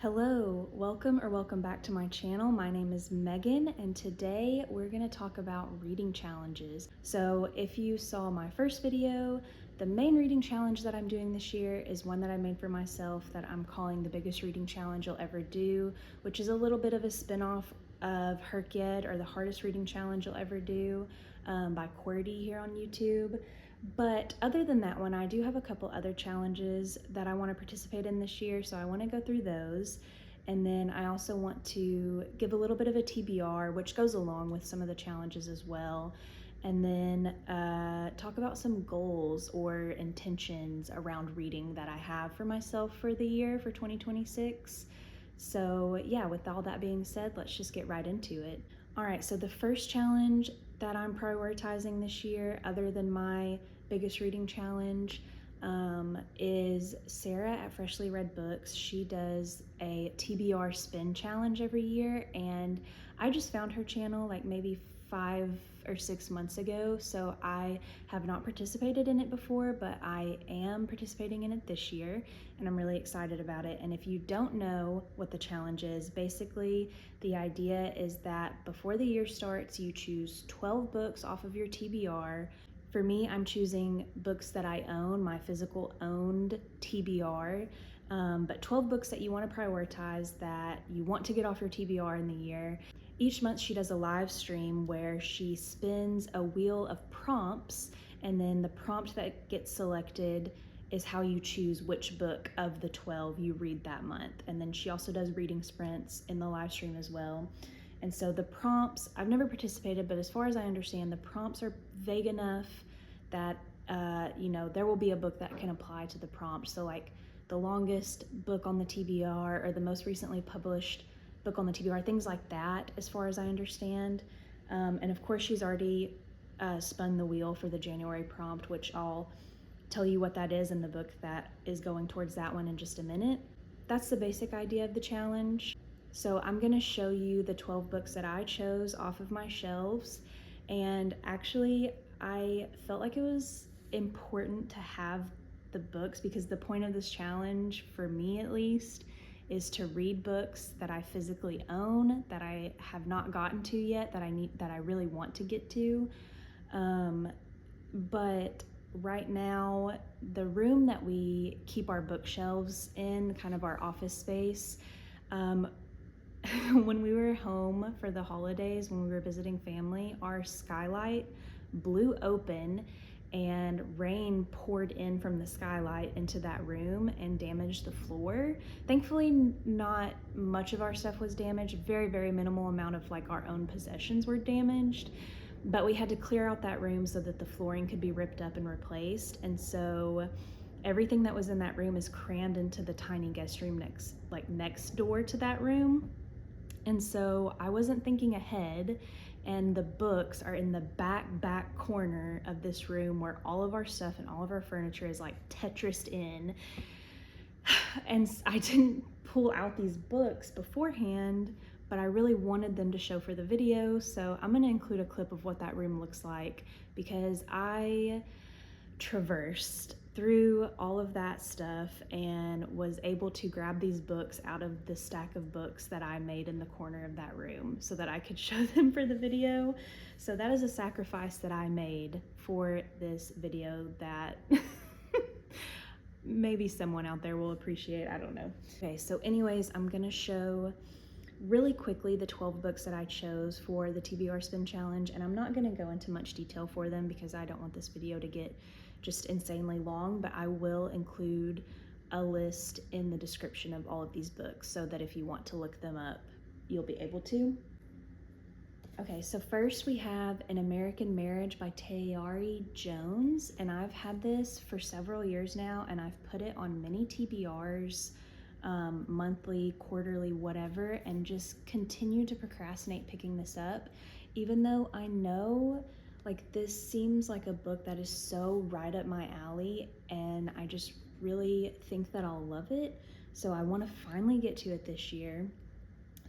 Hello, welcome back to my channel. My name is Megan and today we're going to talk about reading challenges. So if you saw my first video, the main reading challenge that I'm doing this year is one that I made for myself that I'm calling the biggest reading challenge you'll ever do, which is a little bit of a spin-off of HRCYED, or the hardest reading challenge you'll ever do, by QWERTY here on YouTube. But other than that one, I do have a couple other challenges that I want to participate in this year, so I want to go through those. And then I also want to give a little bit of a TBR, which goes along with some of the challenges as well. And then talk about some goals or intentions around reading that I have for myself for the year for 2026. So yeah, with all that being said, let's just get right into it. All right, so the first challenge that I'm prioritizing this year, other than my biggest reading challenge, is Sara at Freshly Read Books. She does a TBR Spin challenge every year, and I just found her channel like maybe 5 or 6 months ago, so I have not participated in it before, but I am participating in it this year, and I'm really excited about it. And if you don't know what the challenge is, basically the idea is that before the year starts, you choose 12 books off of your TBR. For me, I'm choosing books that I own, my physical owned TBR, but 12 books that you want to prioritize that you want to get off your TBR in the year. Each month she does a live stream where she spins a wheel of prompts, and then the prompt that gets selected is how you choose which book of the 12 you read that month. And then she also does reading sprints in the live stream as well. And so the prompts, I've never participated, but as far as I understand, the prompts are vague enough that, there will be a book that can apply to the prompt. So like the longest book on the TBR or the most recently published book on the TBR, things like that, as far as I understand. And of course, she's already spun the wheel for the January prompt, which I'll tell you what that is in the book that is going towards that one in just a minute. That's the basic idea of the challenge. So I'm gonna show you the 12 books that I chose off of my shelves. And actually, I felt like it was important to have the books because the point of this challenge, for me at least, is to read books that I physically own, that I have not gotten to yet, that I really want to get to. But right now, the room that we keep our bookshelves in, kind of our office space, when we were home for the holidays, when we were visiting family, our skylight blew open and rain poured in from the skylight into that room and damaged the floor. Thankfully, not much of our stuff was damaged. Very, very minimal amount of like our own possessions were damaged, but we had to clear out that room so that the flooring could be ripped up and replaced. And so everything that was in that room is crammed into the tiny guest room next door to that room. And so I wasn't thinking ahead, and the books are in the back corner of this room where all of our stuff and all of our furniture is like Tetrised in. And I didn't pull out these books beforehand, but I really wanted them to show for the video, so I'm gonna include a clip of what that room looks like because I traversed through all of that stuff and was able to grab these books out of the stack of books that I made in the corner of that room so that I could show them for the video. So that is a sacrifice that I made for this video that maybe someone out there will appreciate, I don't know. Okay, so anyways, I'm gonna show really quickly the 12 books that I chose for the TBR Spin Challenge, and I'm not gonna go into much detail for them because I don't want this video to get just insanely long, but I will include a list in the description of all of these books so that if you want to look them up, you'll be able to. Okay, so first we have An American Marriage by Tayari Jones, and I've had this for several years now, and I've put it on many TBRs, monthly, quarterly, whatever, and just continue to procrastinate picking this up, even though I know like this seems like a book that is so right up my alley, and I just really think that I'll love it. So I want to finally get to it this year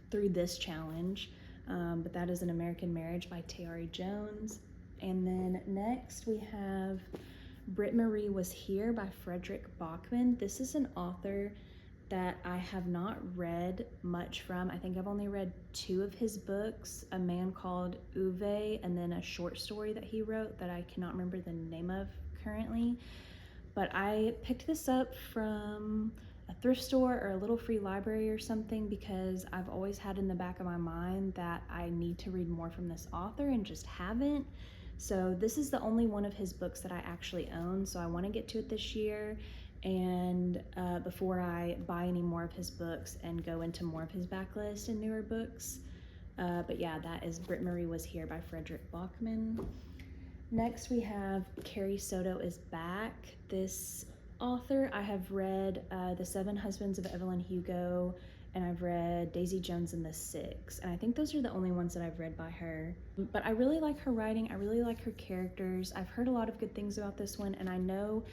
through this challenge. But that is An American Marriage by Tayari Jones. And then next we have Britt Was Here by Fredrik Backman. This is an author that I have not read much from. I think I've only read 2 of his books, A Man Called Uwe, and then a short story that he wrote that I cannot remember the name of currently. But I picked this up from a thrift store or a little free library or something because I've always had in the back of my mind that I need to read more from this author and just haven't. So this is the only one of his books that I actually own, so I want to get to it this year, and before I buy any more of his books and go into more of his backlist and newer books. But yeah, that is Britt Marie Was Here by Fredrik Backman. Next we have Carrie Soto Is Back. This author, I have read The 7 Husbands of Evelyn Hugo, and I've read Daisy Jones and the Six, and I think those are the only ones that I've read by her. But I really like her writing, I really like her characters. I've heard a lot of good things about this one, and I know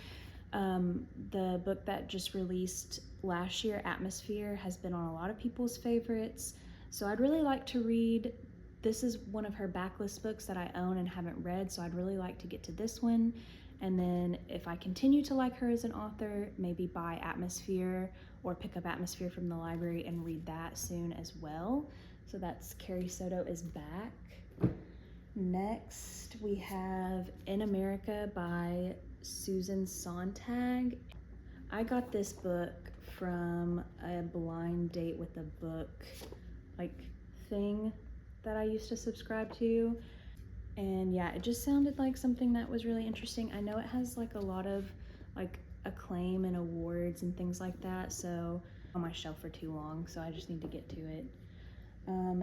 the book that just released last year, Atmosphere, has been on a lot of people's favorites, so I'd really like to read. This is one of her backlist books that I own and haven't read, so I'd really like to get to this one. And then if I continue to like her as an author, maybe buy Atmosphere or pick up Atmosphere from the library and read that soon as well. So that's Carrie Soto Is Back. Next, we have In America by Susan Sontag. I got this book from a blind date with a book thing that I used to subscribe to, and yeah, it just sounded like something that was really interesting. I know it has a lot of acclaim and awards and things like that, so on my shelf for too long, so I just need to get to it.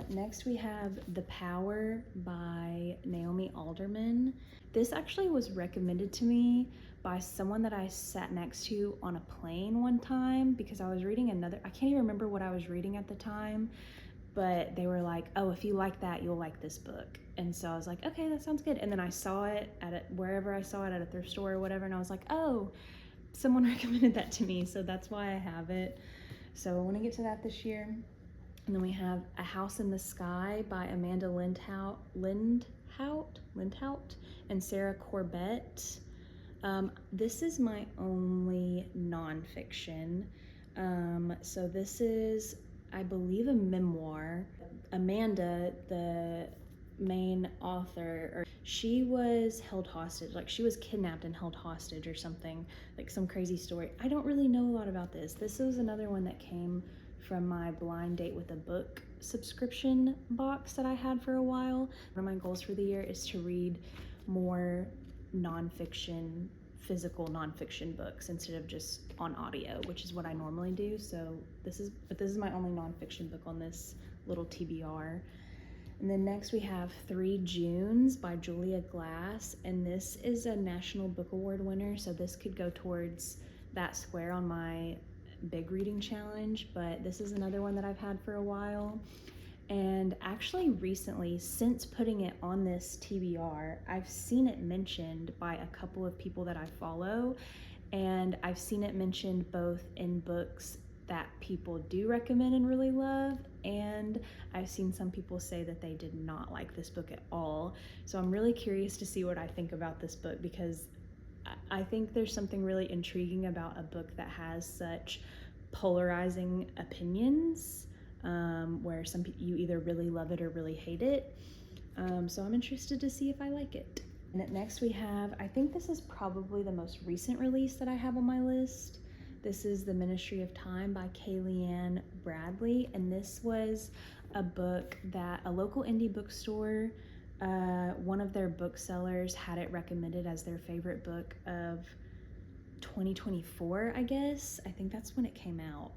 Next we have The Power by Naomi Alderman. This actually was recommended to me by someone that I sat next to on a plane one time because I was reading I can't even remember what I was reading at the time, but they were like, oh, if you like that, you'll like this book. And so I was like, okay, that sounds good. And then I saw it wherever I saw it, at a thrift store or whatever, and I was like, oh, someone recommended that to me, so that's why I have it. So I want to get to that this year. And then we have A House in the Sky by Amanda Lindhout and Sara Corbett. This is my only nonfiction. So this is, I believe, a memoir. Amanda, the main author, she was held hostage, she was kidnapped and held hostage or something, some crazy story. I don't really know a lot about this. This was another one that came from my blind date with a book subscription box that I had for a while. One of my goals for the year is to read more nonfiction, physical nonfiction books instead of just on audio, which is what I normally do. So this is my only nonfiction book on this little TBR. And then next we have 3 Junes by Julia Glass, and this is a National Book Award winner, so this could go towards that square on my big reading challenge, but this is another one that I've had for a while. And actually recently, since putting it on this TBR, I've seen it mentioned by a couple of people that I follow, and I've seen it mentioned both in books that people do recommend and really love, and I've seen some people say that they did not like this book at all. So I'm really curious to see what I think about this book, because I think there's something really intriguing about a book that has such polarizing opinions, where you either really love it or really hate it. So I'm interested to see if I like it. And next we have, I think this is probably the most recent release that I have on my list. This is The Ministry of Time by Kaliane Bradley, and this was a book that a local indie bookstore, one of their booksellers had it recommended as their favorite book of 2024, I guess. I think that's when it came out.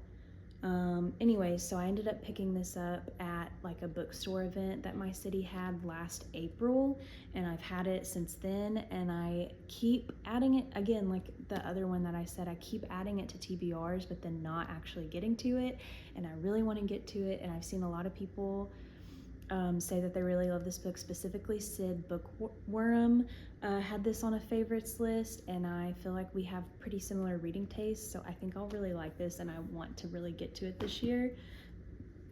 Anyway, so I ended up picking this up at a bookstore event that my city had last April, and I've had it since then, and I keep adding it again, like the other one that I said, I keep adding it to TBRs but then not actually getting to it, and I really want to get to it. And I've seen a lot of people say that they really love this book. Specifically, Sid Bookworm had this on a favorites list, and I feel like we have pretty similar reading tastes, so I think I'll really like this, and I want to really get to it this year.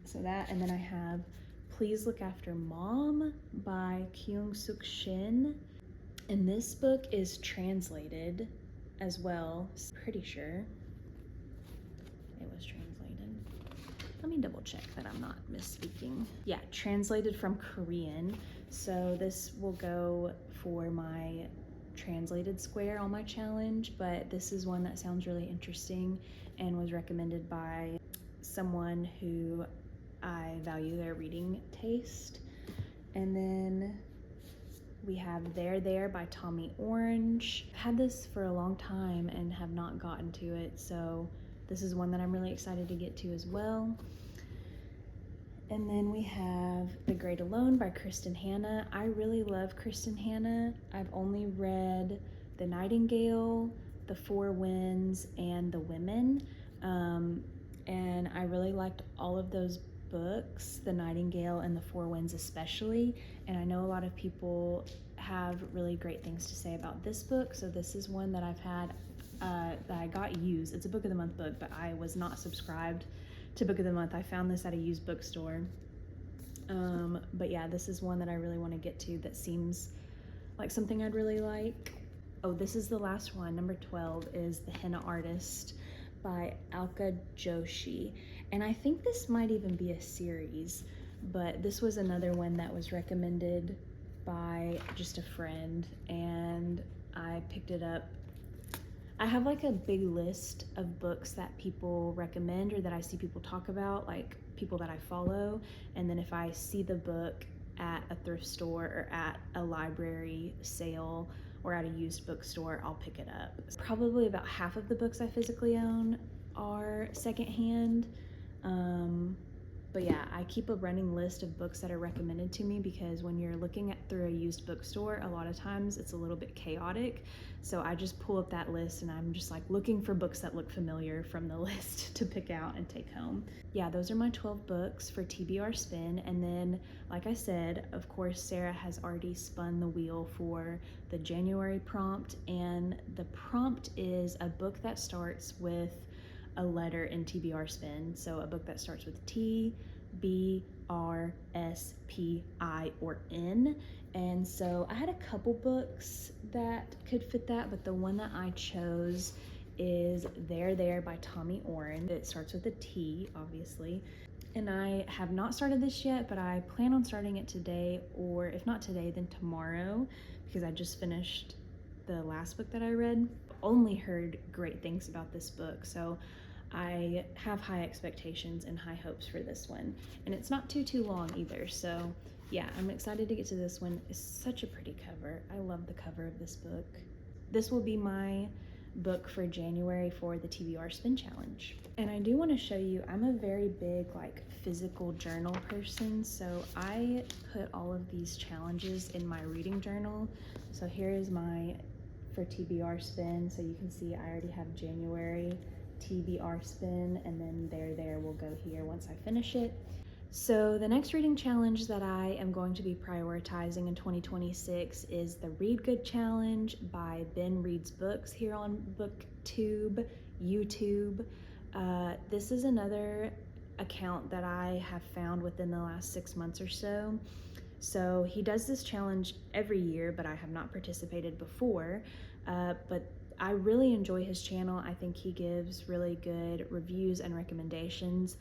So that, and then I have Please Look After Mom by Kyung-Sook Shin, and this book is translated as well. Pretty sure it was translated. Let me double check that I'm not misspeaking. Yeah, translated from Korean. So this will go for my translated square on my challenge, but this is one that sounds really interesting and was recommended by someone who I value their reading taste. And then we have There by Tommy Orange. I've had this for a long time and have not gotten to it, so this is one that I'm really excited to get to as well. And then we have The Great Alone by Kristin Henna. I really love Kristin Henna. I've only read The Nightingale, The Four Winds, and The Women. And I really liked all of those books, The Nightingale and The Four Winds especially. And I know a lot of people have really great things to say about this book. So this is one that I've had, that I got used. It's a Book of the Month book, but I was not subscribed to Book of the Month. I found this at a used bookstore. But yeah, this is one that I really want to get to that seems like something I'd really like. Oh, this is the last one. Number 12 is The Henna Artist by Alka Joshi. And I think this might even be a series, but this was another one that was recommended by just a friend, and I picked it up. I have like a big list of books that people recommend or that I see people talk about, like people that I follow, and then if I see the book at a thrift store or at a library sale or at a used bookstore, I'll pick it up. Probably about half of the books I physically own are secondhand. But yeah, I keep a running list of books that are recommended to me, because when you're looking at through a used bookstore, a lot of times it's a little bit chaotic. So I just pull up that list and I'm just like looking for books that look familiar from the list to pick out and take home. Yeah, those are my 12 books for TBR Spin. And then, like I said, of course, Sara has already spun the wheel for the January prompt. And the prompt is a book that starts with a letter in TBR Spin. So a book that starts with T, B, R, S, P, I, or N. And so I had a couple books that could fit that, but the one that I chose is There by Tommy Orange. It starts with a T, obviously. And I have not started this yet, but I plan on starting it today, or if not today, then tomorrow, because I just finished the last book that I read. Only heard great things about this book, so I have high expectations and high hopes for this one. And it's not too long either, so yeah, I'm excited to get to this one. It's such a pretty cover. I love the cover of this book. This will be my book for January for the TBR Spin Challenge. And I do want to show you, I'm a very big like physical journal person, so I put all of these challenges in my reading journal. So here is my for TBR Spin, so you can see I already have January TBR Spin, and then there will go here once I finish it. So the next reading challenge that I am going to be prioritizing in 2026 is the Read Good Challenge by Ben Reads Books here on BookTube, YouTube. This is another account that I have found within the last 6 months or so. So he does this challenge every year, but I have not participated before. But I really enjoy his channel. I think he gives really good reviews and recommendations,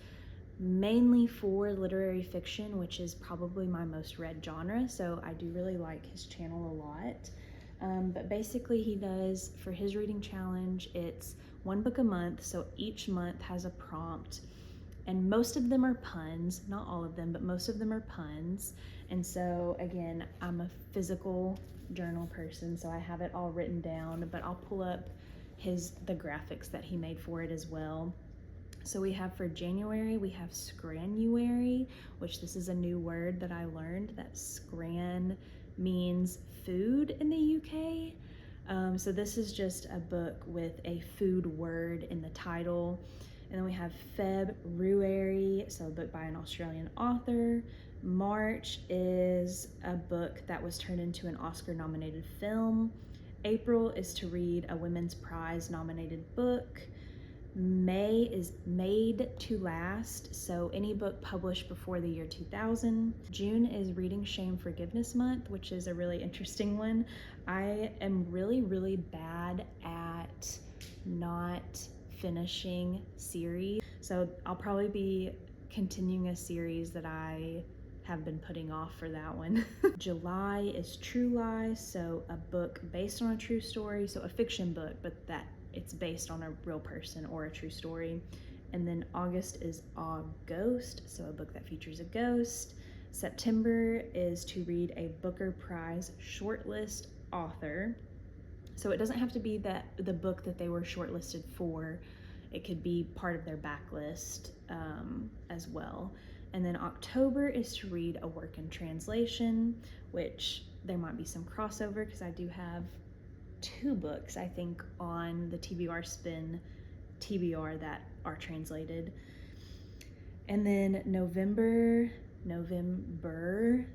mainly for literary fiction, which is probably my most read genre. So I do really like his channel a lot. But basically he does, for his reading challenge, it's one book a month. So each month has a prompt, and most of them are puns, not all of them, but most of them are puns. And so again, I'm a physical journal person, so I have it all written down, but I'll pull up the graphics that he made for it as well. So we have for January, we have scranuary, which this is a new word that I learned, that scran means food in the UK. So this is just a book with a food word in the title. And then we have February, so a book by an Australian author. March is a book that was turned into an Oscar-nominated film. April is to read a Women's Prize nominated book. May is Made to Last, so any book published before the year 2000. June is Reading Shame Forgiveness Month, which is a really interesting one. I am really bad at not finishing series, so I'll probably be continuing a series that I have been putting off for that one. July is True Lies, so a book based on a true story, so a fiction book, but that it's based on a real person or a true story. And then August is Ghost, so a book that features a ghost. September is to read a Booker Prize shortlist author. So it doesn't have to be the book that they were shortlisted for. It could be part of their backlist as well. And then October is to read a work in translation, which there might be some crossover because I do have 2 books, I think, on the TBR Spin TBR that are translated. And then November,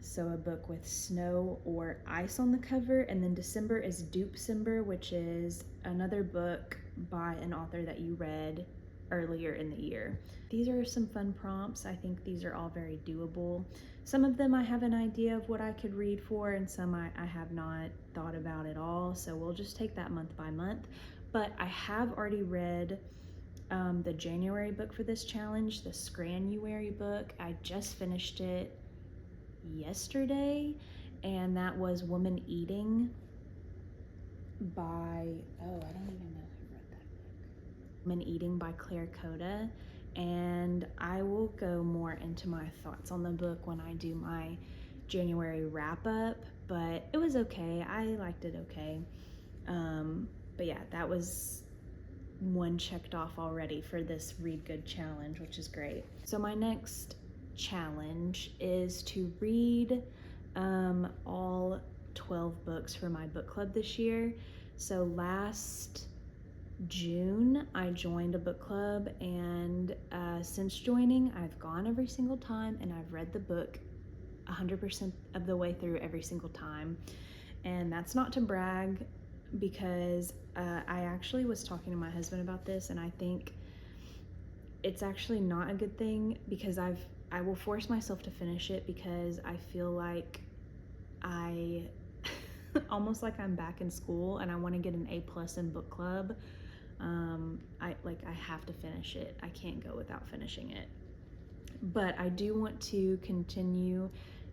so a book with snow or ice on the cover. And then December is Dupecember, which is another book by an author that you read earlier in the year. These are some fun prompts. I think these are all very doable. Some of them I have an idea of what I could read for, and some I have not thought about at all. So we'll just take that month by month. But I have already read the January book for this challenge, the Scranuary book. I just finished it yesterday, and that was Woman Eating by, I don't even know who wrote that book. Woman Eating by Claire Coda, and I will go more into my thoughts on the book when I do my January wrap up, but it was okay. I liked it okay. But yeah, that was one checked off already for this Read Good challenge, which is great. So my next challenge is to read all 12 books for my book club this year. So last June I joined a book club, and since joining I've gone every single time and I've read the book 100% of the way through every single time. And that's not to brag, because I actually was talking to my husband about this, and I think it's actually not a good thing, because I will force myself to finish it because I feel like I almost like I'm back in school and I want to get an A+ in book club. I have to finish it. I can't go without finishing it. But I do want to continue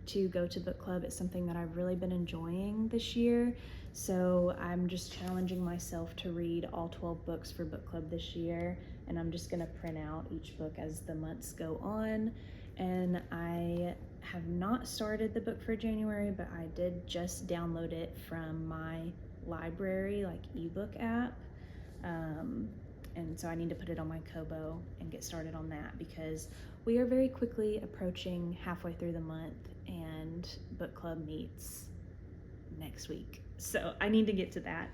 to go to book club. It's something that I've really been enjoying this year. So I'm just challenging myself to read all 12 books for book club this year. And I'm just gonna print out each book as the months go on. And I have not started the book for January, but I did just download it from my library, like ebook app. And so I need to put it on my Kobo and get started on that, because we are very quickly approaching halfway through the month and book club meets next week. So I need to get to that.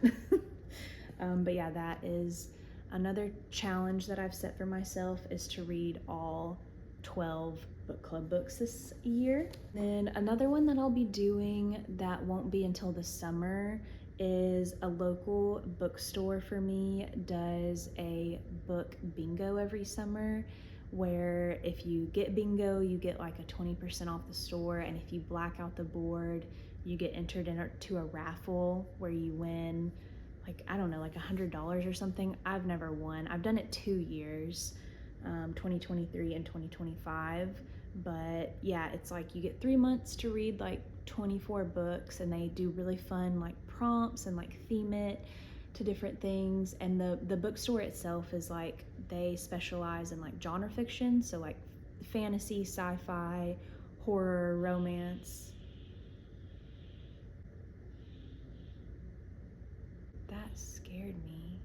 But yeah, that is another challenge that I've set for myself, is to read all 12 book club books this year. Then another one that I'll be doing that won't be until the summer is a local bookstore for me does a book bingo every summer, where if you get bingo, you get like a 20% off the store, and if you black out the board, you get entered into a raffle where you win like, I don't know, like $100 or something. I've never won. I've done it 2 years, 2023 and 2025. But yeah, it's like you get 3 months to read like 24 books, and they do really fun like prompts and like theme it to different things. And the bookstore itself is like, they specialize in like genre fiction, so like fantasy, sci-fi, horror, romance. That scared me.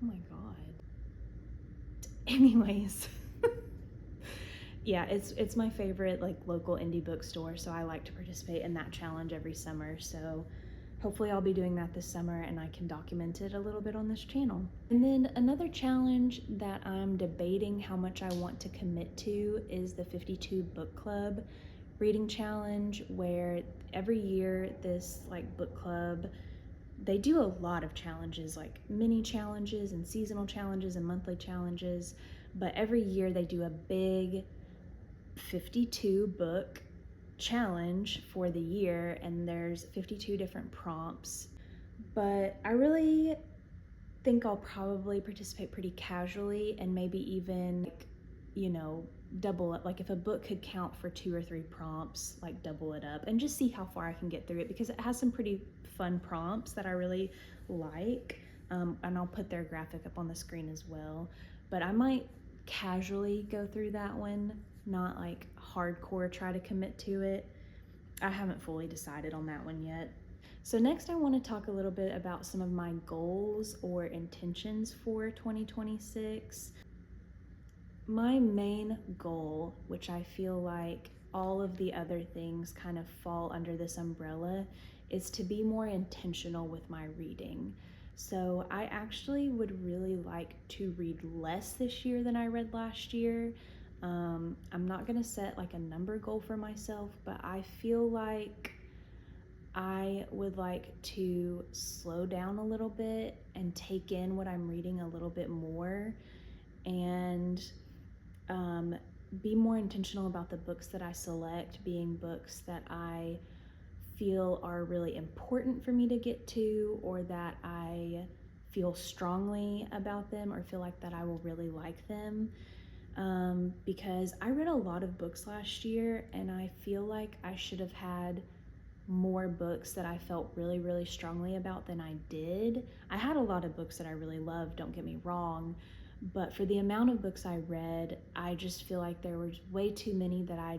Oh my god. Anyways. Yeah, it's my favorite like local indie bookstore, so I like to participate in that challenge every summer. So hopefully I'll be doing that this summer and I can document it a little bit on this channel. And then another challenge that I'm debating how much I want to commit to is the 52 book club reading challenge, where every year this like book club, they do a lot of challenges, like mini challenges and seasonal challenges and monthly challenges, but every year they do a big 52 book challenge for the year, and there's 52 different prompts. But I really think I'll probably participate pretty casually, and maybe even, double it. Like if a book could count for 2 or 3 prompts, like double it up and just see how far I can get through it, because it has some pretty fun prompts that I really like. And I'll put their graphic up on the screen as well. But I might casually go through that one, not like hardcore try to commit to it. I haven't fully decided on that one yet. So next I want to talk a little bit about some of my goals or intentions for 2026. My main goal, which I feel like all of the other things kind of fall under this umbrella, is to be more intentional with my reading. So I actually would really like to read less this year than I read last year. I'm not gonna set like a number goal for myself, but I feel like I would like to slow down a little bit and take in what I'm reading a little bit more, and be more intentional about the books that I select being books that I feel are really important for me to get to, or that I feel strongly about them, or feel like that I will really like them. Because I read a lot of books last year, and I feel like I should have had more books that I felt really, really strongly about than I did. I had a lot of books that I really loved, don't get me wrong, but for the amount of books I read, I just feel like there were way too many that are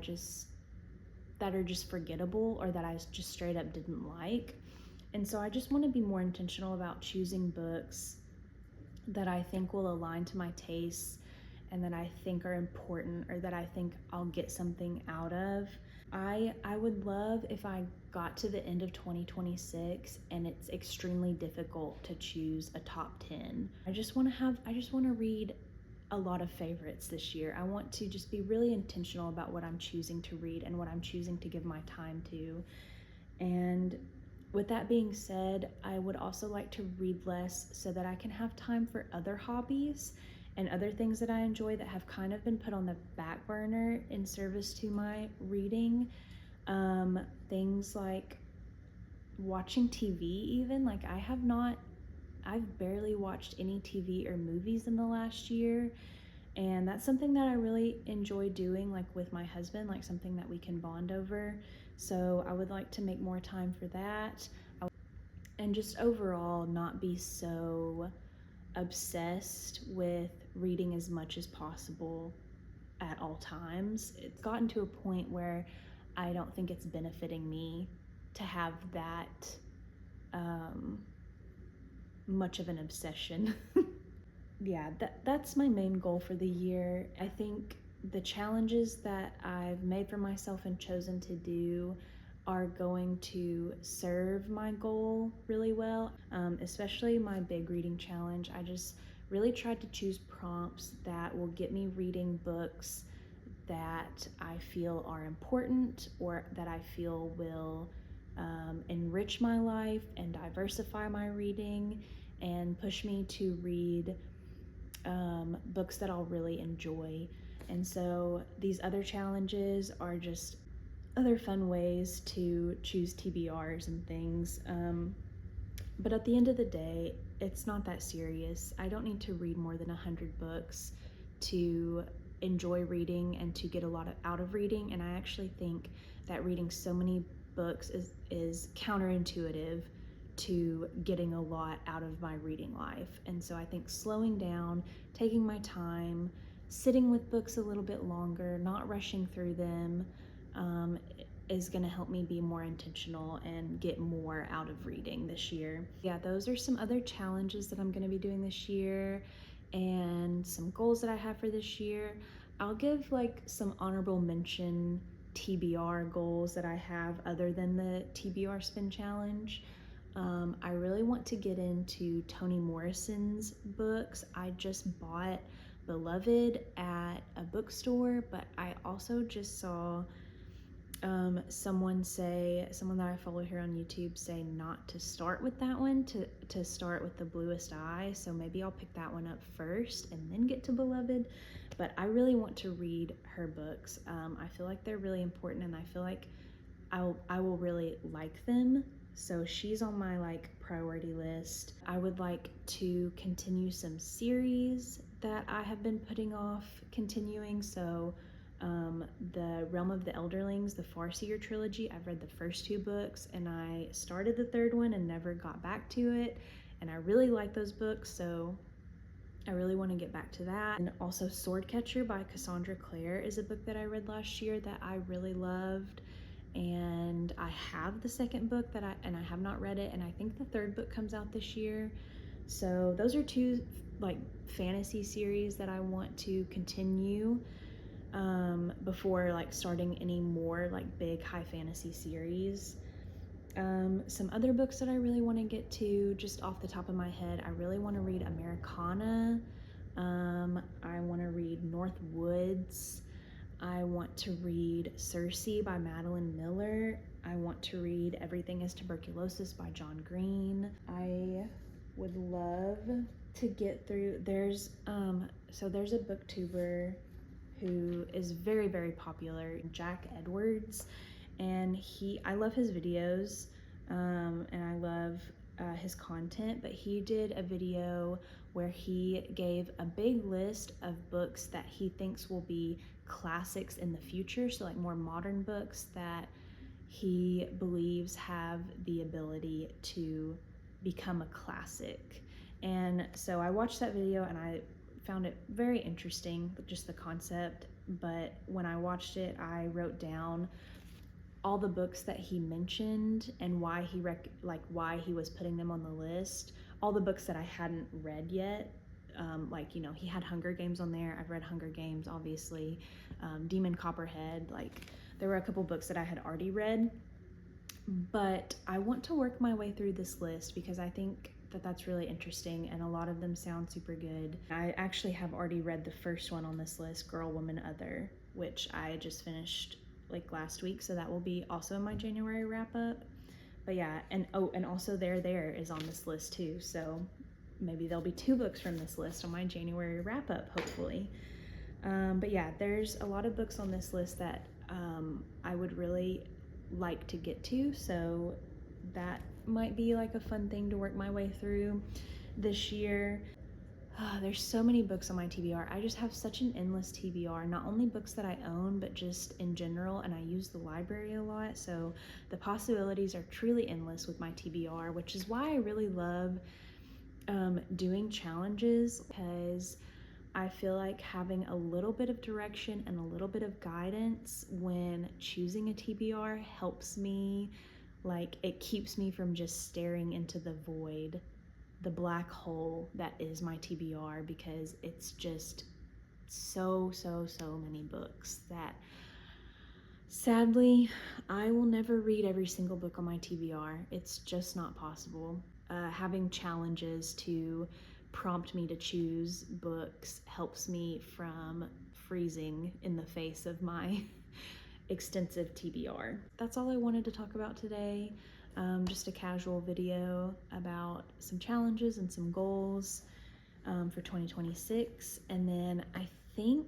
just forgettable, or that I just straight up didn't like. And so I just want to be more intentional about choosing books that I think will align to my tastes and that I think are important, or that I think I'll get something out of. I would love if I got to the end of 2026 and it's extremely difficult to choose a top 10. I just want to read a lot of favorites this year. I want to just be really intentional about what I'm choosing to read and what I'm choosing to give my time to. And with that being said, I would also like to read less so that I can have time for other hobbies and other things that I enjoy that have kind of been put on the back burner in service to my reading. Things like watching TV even. Like I've barely watched any TV or movies in the last year. And that's something that I really enjoy doing, like with my husband, like something that we can bond over. So I would like to make more time for that. And just overall not be so obsessed with reading as much as possible at all times. It's gotten to a point where I don't think it's benefiting me to have that much of an obsession. Yeah, that's my main goal for the year. I think the challenges that I've made for myself and chosen to do are going to serve my goal really well, especially my big reading challenge. I just really tried to choose prompts that will get me reading books that I feel are important, or that I feel will enrich my life and diversify my reading and push me to read books that I'll really enjoy. And so these other challenges are just other fun ways to choose TBRs and things. But at the end of the day, it's not that serious. I don't need to read more than 100 books to enjoy reading and to get a lot out of reading. And I actually think that reading so many books is counterintuitive to getting a lot out of my reading life. And so I think slowing down, taking my time, sitting with books a little bit longer, not rushing through them, is going to help me be more intentional and get more out of reading this year. Yeah, those are some other challenges that I'm going to be doing this year, and some goals that I have for this year. I'll give like some honorable mention TBR goals that I have other than the TBR Spin Challenge. I really want to get into Toni Morrison's books. I just bought Beloved at a bookstore, but I also just saw someone that I follow here on YouTube say not to start with that one, to start with The Bluest Eye. So maybe I'll pick that one up first and then get to Beloved. But I really want to read her books. I feel like they're really important, and I feel like I will really like them. So she's on my like priority list. I would like to continue some series that I have been putting off continuing. So The Realm of the Elderlings, the Farseer trilogy. I've read the first 2 books, and I started the 3rd one and never got back to it. And I really like those books, so I really want to get back to that. And also Swordcatcher by Cassandra Clare is a book that I read last year that I really loved. And I have the 2nd book that I have not read it, and I think the 3rd book comes out this year. So those are 2 like fantasy series that I want to continue before like starting any more like big high fantasy series. Some other books that I really want to get to, just off the top of my head, I really want to read Americana. I want to read North Woods. I want to read Circe by Madeline Miller. I want to read Everything is Tuberculosis by John Green. I would love to get through, there's a booktuber who is very, very popular, Jack Edwards, and I love his videos, and I love his content, but he did a video where he gave a big list of books that he thinks will be classics in the future, so like more modern books that he believes have the ability to become a classic. And so I watched that video and I found it very interesting, just the concept, but when I watched it, I wrote down all the books that he mentioned and why he was putting them on the list. All the books that I hadn't read yet, like, you know, he had Hunger Games on there. I've read Hunger Games, obviously. Demon Copperhead, like, there were a couple books that I had already read, but I want to work my way through this list because I think that that's really interesting and a lot of them sound super good. I actually have already read the first one on this list, Girl, Woman, Other, which I just finished like last week, so that will be also in my January wrap up. But yeah, and also There is on this list too, so maybe there'll be 2 books from this list on my January wrap up, hopefully. But yeah, there's a lot of books on this list that I would really like to get to, so that might be like a fun thing to work my way through this year. There's so many books on my TBR. I just have such an endless TBR, not only books that I own, but just in general, and I use the library a lot, so the possibilities are truly endless with my TBR, which is why I really love doing challenges, because I feel like having a little bit of direction and a little bit of guidance when choosing a TBR helps me, like, it keeps me from just staring into the void, the black hole that is my TBR, because it's just so many books that sadly I will never read every single book on my TBR. It's just not possible. Having challenges to prompt me to choose books helps me from freezing in the face of my extensive TBR. That's all I wanted to talk about today. Just a casual video about some challenges and some goals for 2026. And then I think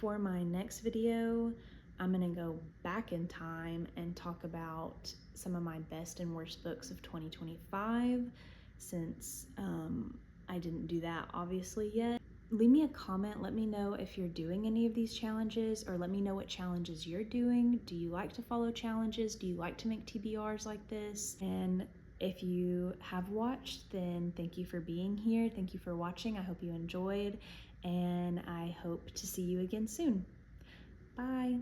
for my next video, I'm gonna go back in time and talk about some of my best and worst books of 2025, since I didn't do that obviously yet. Leave me a comment, let me know if you're doing any of these challenges, or let me know what challenges you're doing. Do you like to follow challenges? Do you like to make TBRs like this? And if you have watched, then thank you for being here. Thank you for watching. I hope you enjoyed, and I hope to see you again soon. Bye.